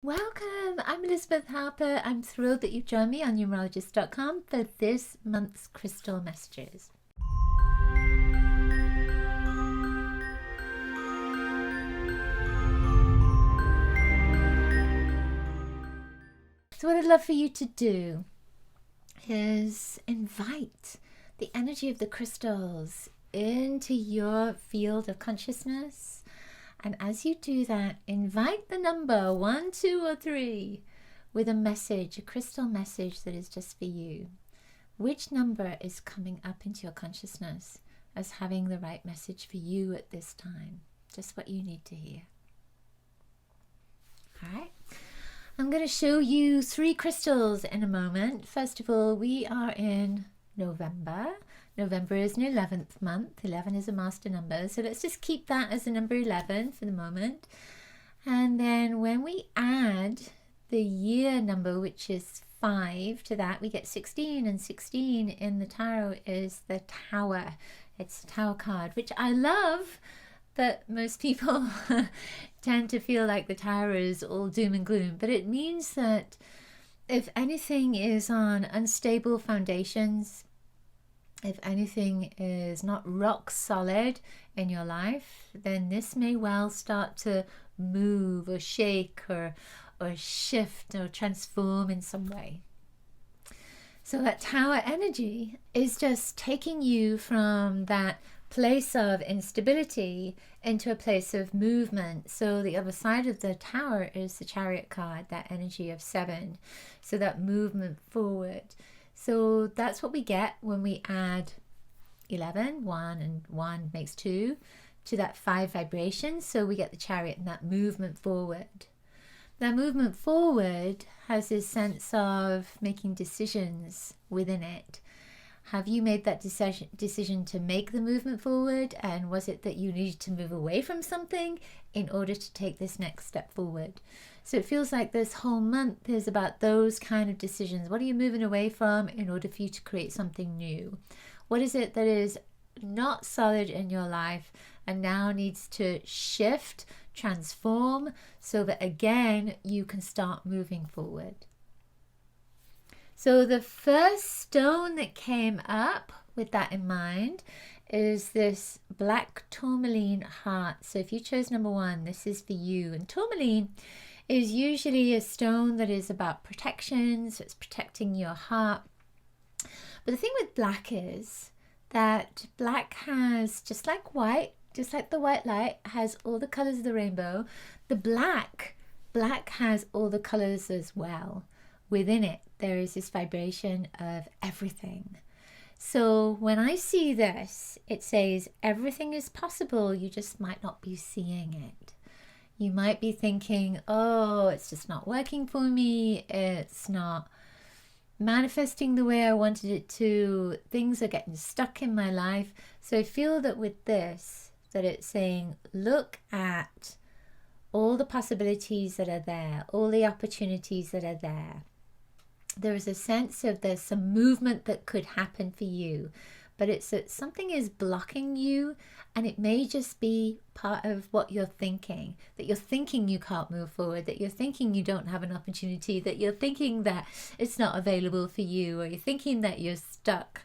Welcome! I'm Elizabeth Harper. I'm thrilled that you've joined me on numerologist.com for this month's crystal messages. So what I'd love for you to do is invite the energy of the crystals into your field of consciousness. And as you do that, invite the number 1, 2, or 3 with a message, a crystal message that is just for you. Which number is coming up into your consciousness as having the right message for you at this time? Just what you need to hear. All right. I'm going to show you 3 crystals in a moment. First of all, we are in November. November is an 11th month. 11 is a master number. So let's just keep that as the number 11 for the moment. And then when we add the year number, which is 5, to that, we get 16. And 16 in the tarot is the Tower. It's a Tower card, which I love. That most people tend to feel like the Tower is all doom and gloom, but it means that if anything is on unstable foundations, if anything is not rock solid in your life, then this may well start to move or shake or shift or transform in some way. So that Tower energy is just taking you from that place of instability into a place of movement. So the other side of the Tower is the Chariot card, that energy of 7. So that movement forward. So that's what we get when we add 11, 1 and 1 makes 2, to that 5 vibration. So we get the Chariot and that movement forward. That movement forward has this sense of making decisions within it. Have you made that decision to make the movement forward? And was it that you needed to move away from something in order to take this next step forward? So it feels like this whole month is about those kind of decisions. What are you moving away from in order for you to create something new? What is it that is not solid in your life and now needs to shift, transform, so that again you can start moving forward? So the first stone that came up with that in mind is this black tourmaline heart. So if you chose number 1, this is for you. And tourmaline is usually a stone that is about protection, so it's protecting your heart. But the thing with black is that black has, just like white, just like the white light has all the colors of the rainbow, the black has all the colors as well. Within it, there is this vibration of everything. So when I see this, it says everything is possible. You just might not be seeing it. You might be thinking, oh, it's just not working for me. It's not manifesting the way I wanted it to. Things are getting stuck in my life. So I feel that with this, that it's saying, look at all the possibilities that are there, all the opportunities that are there. There is a sense of there's some movement that could happen for you, but it's that something is blocking you, and it may just be part of what you're thinking, that you're thinking you can't move forward, that you're thinking you don't have an opportunity, that you're thinking that it's not available for you, or you're thinking that you're stuck.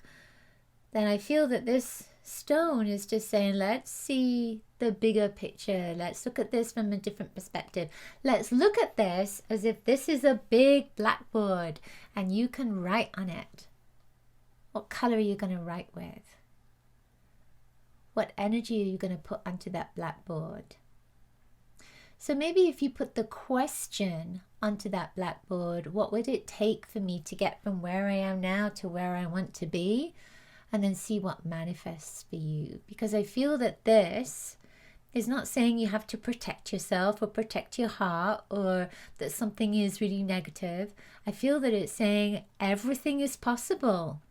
Then I feel that this stone is just saying, let's see the bigger picture. Let's look at this from a different perspective. Let's look at this as if this is a big blackboard and you can write on it. What color are you going to write with? What energy are you going to put onto that blackboard? So maybe if you put the question onto that blackboard, what would it take for me to get from where I am now to where I want to be? And then see what manifests for you. Because I feel that this is not saying you have to protect yourself or protect your heart, or that something is really negative. I feel that it's saying everything is possible.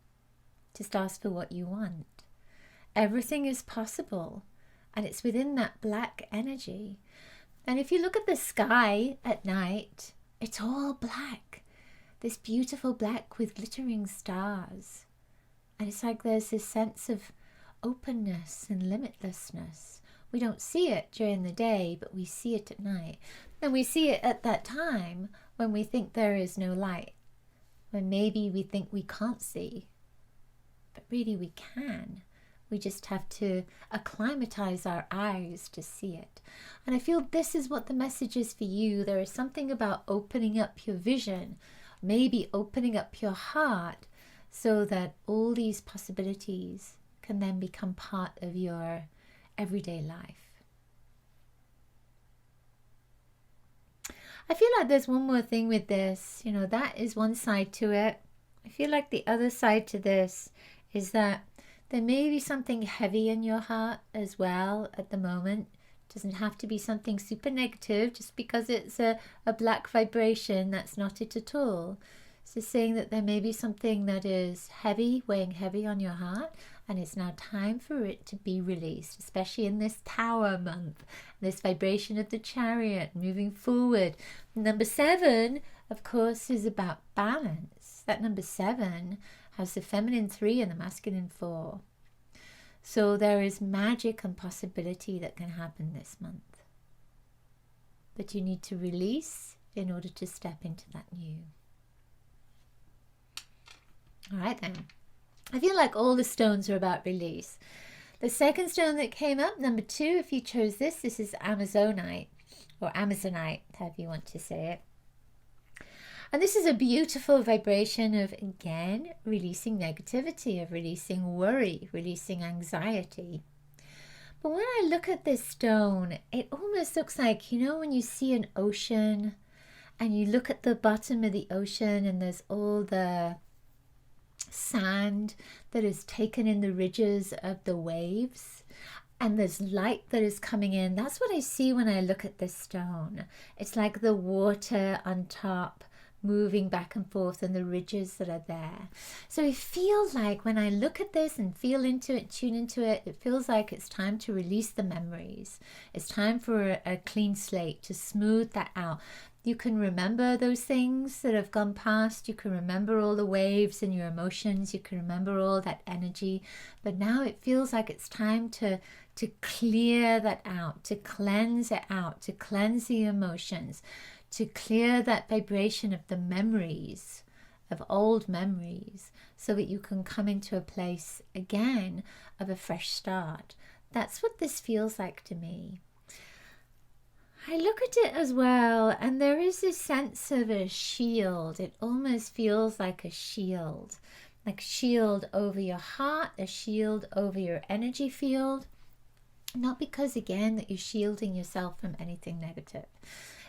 Just ask for what you want. Everything is possible. And it's within that black energy. And if you look at the sky at night, it's all black. This beautiful black with glittering stars. And it's like there's this sense of openness and limitlessness. We don't see it during the day, but we see it at night. And we see it at that time when we think there is no light, when maybe we think we can't see, but really we can. We just have to acclimatize our eyes to see it. And I feel this is what the message is for you. There is something about opening up your vision, maybe opening up your heart, so that all these possibilities can then become part of your everyday life. I feel like there's one more thing with this. You know, that is one side to it. I feel like the other side to this is that there may be something heavy in your heart as well at the moment. It doesn't have to be something super negative. Just because it's a black vibration, that's not it at all. It's just saying that there may be something that is heavy, weighing heavy on your heart, and it's now time for it to be released, especially in this Tower month, this vibration of the Chariot, moving forward. Number 7, of course, is about balance. That number 7 has the feminine 3 and the masculine 4. So there is magic and possibility that can happen this month. But you need to release in order to step into that new. All right then. I feel like all the stones are about release. The second stone that came up, number 2, if you chose this is Amazonite, or Amazonite, however you want to say it. And this is a beautiful vibration of, again, releasing negativity, of releasing worry, releasing anxiety. But when I look at this stone, it almost looks like, you know, when you see an ocean and you look at the bottom of the ocean and there's all the sand that is taken in the ridges of the waves, and there's light that is coming in. That's what I see when I look at this stone. It's like the water on top moving back and forth and the ridges that are there. So it feels like when I look at this and feel into it, tune into it, it feels like it's time to release the memories. It's time for a clean slate, to smooth that out. You can remember those things that have gone past. You can remember all the waves and your emotions. You can remember all that energy. But now it feels like it's time to clear that out, to cleanse it out, to cleanse the emotions, to clear that vibration of the memories, of old memories, so that you can come into a place again of a fresh start. That's what this feels like to me. I look at it as well, and there is this sense of a shield. It almost feels like a shield over your heart, a shield over your energy field. Not because, again, that you're shielding yourself from anything negative.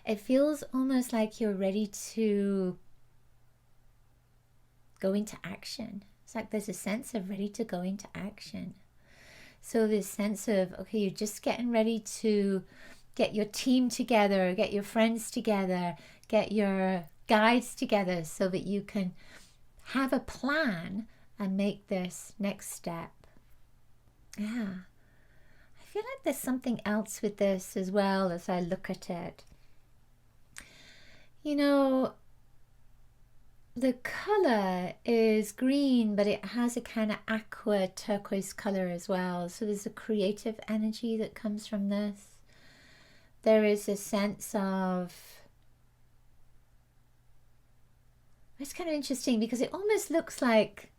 It feels almost like you're ready to go into action. It's like there's a sense of ready to go into action. So this sense of, okay, you're just getting ready to get your team together, get your friends together, get your guides together so that you can have a plan and make this next step. Yeah. I feel like there's something else with this as well as I look at it. You know, the color is green, but it has a kind of aqua turquoise color as well. So there's a creative energy that comes from this. There is a sense of, it's kind of interesting because it almost looks like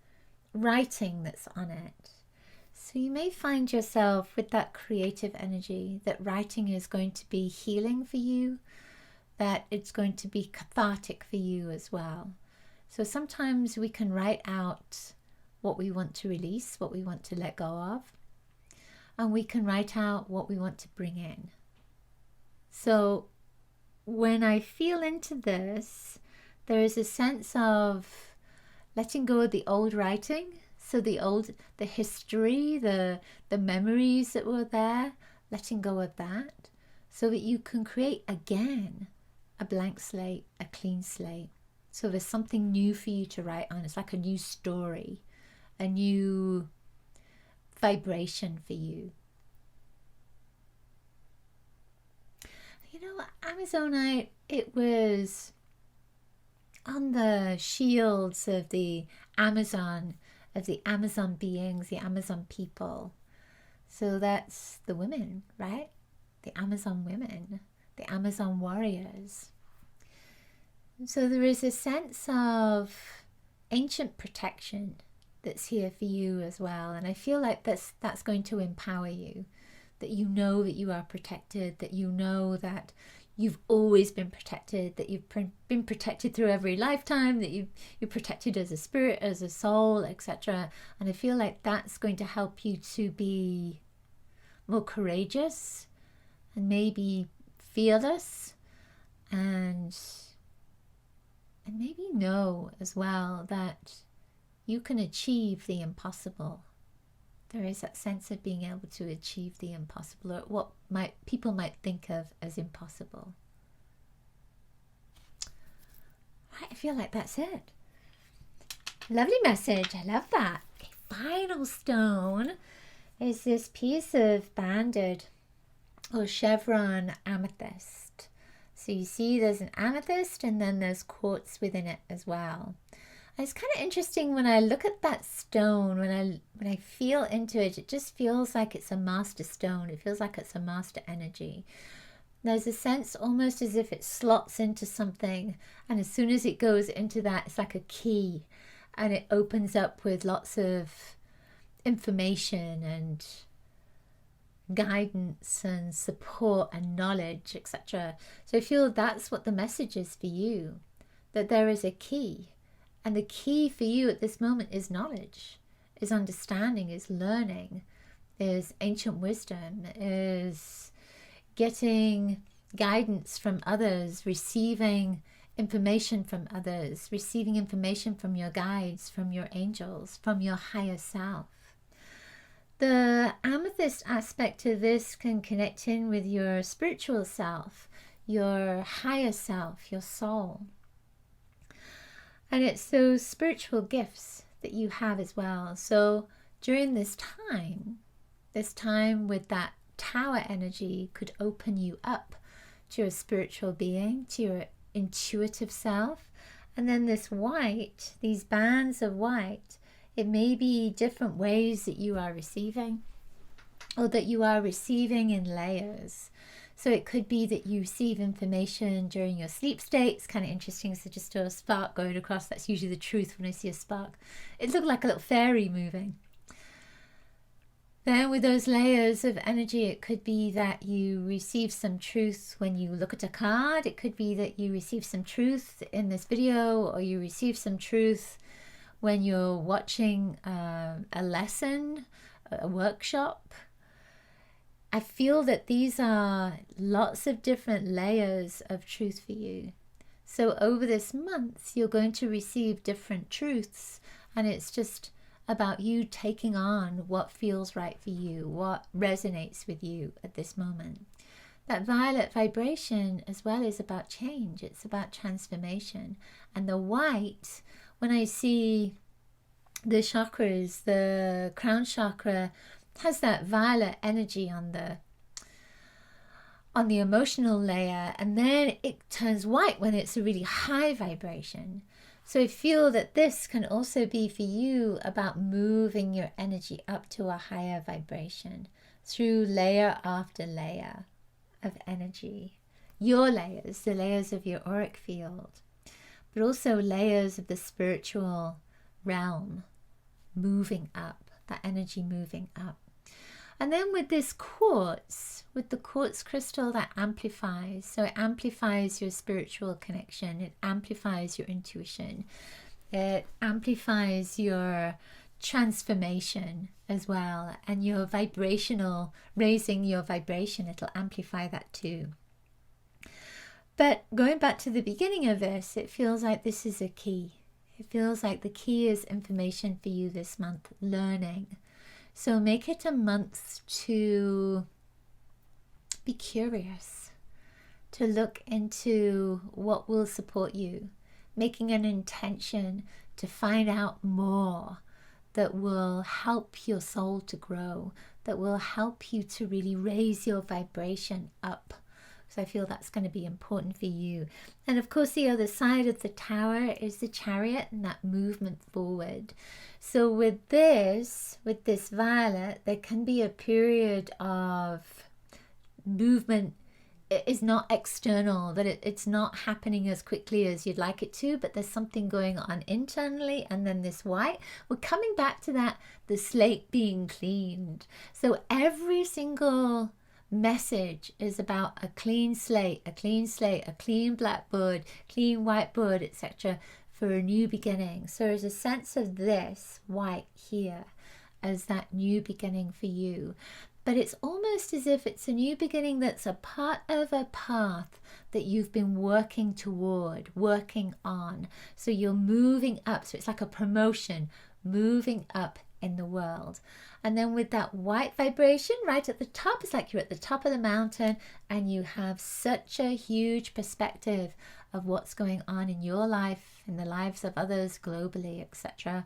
writing that's on it. So you may find yourself with that creative energy, that writing is going to be healing for you, that it's going to be cathartic for you as well. So sometimes we can write out what we want to release, what we want to let go of, and we can write out what we want to bring in. So when I feel into this, there is a sense of letting go of the old writing. So the history, the memories that were there, letting go of that, so that you can create again a blank slate, a clean slate. So there's something new for you to write on. It's like a new story, a new vibration for you. You know, Amazonite, it was on the shields of the Amazon beings, the Amazon people. So that's the women, right? The Amazon women, the Amazon warriors. So there is a sense of ancient protection that's here for you as well. And I feel like that's going to empower you, that you know that you are protected, that you know that you've always been protected, that you've been protected through every lifetime, that you're protected as a spirit, as a soul, etc. And I feel like that's going to help you to be more courageous and maybe fearless, and maybe know as well that you can achieve the impossible. There is that sense of being able to achieve the impossible, or what people might think of as impossible. Right, I feel like that's it. Lovely message. I love that. Okay, final stone is this piece of banded or chevron amethyst. So you see there's an amethyst and then there's quartz within it as well. And it's kind of interesting when I look at that stone, when I feel into it, it just feels like it's a master stone. It feels like it's a master energy. There's a sense almost as if it slots into something, and as soon as it goes into that, it's like a key, and it opens up with lots of information and guidance and support and knowledge, etc. So I feel that's what the message is for you, that there is a key, and the key for you at this moment is knowledge, is understanding, is learning, is ancient wisdom, is getting guidance from others, receiving information from others, receiving information from your guides, from your angels, from your higher self. The amethyst aspect to this can connect in with your spiritual self, your higher self, your soul. And it's those spiritual gifts that you have as well. So during this time with that tower energy could open you up to your spiritual being, to your intuitive self. And then this white, these bands of white, it may be different ways that you are receiving, or that you are receiving in layers. So it could be that you receive information during your sleep state. It's kind of interesting. So just a spark going across. That's usually the truth when I see a spark. It looked like a little fairy moving. Then with those layers of energy, it could be that you receive some truth when you look at a card. It could be that you receive some truth in this video, or you receive some truth when you're watching a lesson, a workshop. I feel that these are lots of different layers of truth for you. So over this month, you're going to receive different truths, and it's just about you taking on what feels right for you, what resonates with you at this moment. That violet vibration as well is about change. It's about transformation. And the white, when I see the chakras, the crown chakra has that violet energy on the emotional layer, and then it turns white when it's a really high vibration. So I feel that this can also be for you about moving your energy up to a higher vibration through layer after layer of energy. Your layers, the layers of your auric field, but also layers of the spiritual realm moving up, that energy moving up. And then with this quartz, with the quartz crystal, that amplifies. So it amplifies your spiritual connection. It amplifies your intuition. It amplifies your transformation as well. And your vibrational, raising your vibration, it'll amplify that too. But going back to the beginning of this, it feels like this is a key. It feels like the key is information for you this month, learning. So make it a month to be curious, to look into what will support you, making an intention to find out more that will help your soul to grow, that will help you to really raise your vibration up So I feel that's going to be important for you. And of course, the other side of the tower is the Chariot and that movement forward. So with this violet, there can be a period of movement. It is not external, that it's not happening as quickly as you'd like it to, but there's something going on internally. And then this white, we're coming back to that, the slate being cleaned. So every single message is about a clean slate, a clean blackboard, clean whiteboard, etc., for a new beginning. So there's a sense of this white here as that new beginning for you. But it's almost as if it's a new beginning that's a part of a path that you've been working toward, working on. So you're moving up. So it's like a promotion, moving up in the world. And then with that white vibration right at the top, it's like you're at the top of the mountain and you have such a huge perspective of what's going on in your life, in the lives of others globally, etc.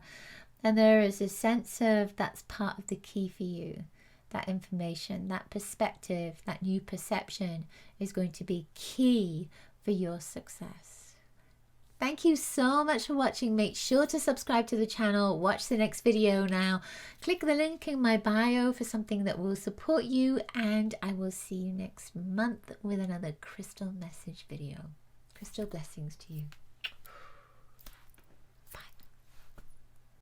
And there is a sense of that's part of the key for you. That information, that perspective, that new perception is going to be key for your success. Thank you so much for watching. Make sure to subscribe to the channel. Watch the next video now. Click the link in my bio for something that will support you, and I will see you next month with another crystal message video. Crystal blessings to you.